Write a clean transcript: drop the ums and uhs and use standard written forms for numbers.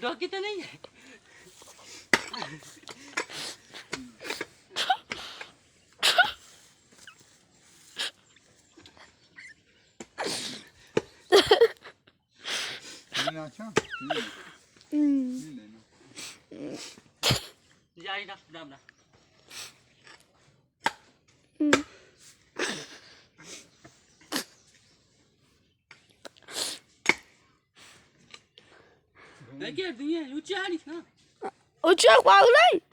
रोकी तो नहीं है जाई ना दाम ना देखिए दुनिया ऊंची आ रही ना Uçak var lan.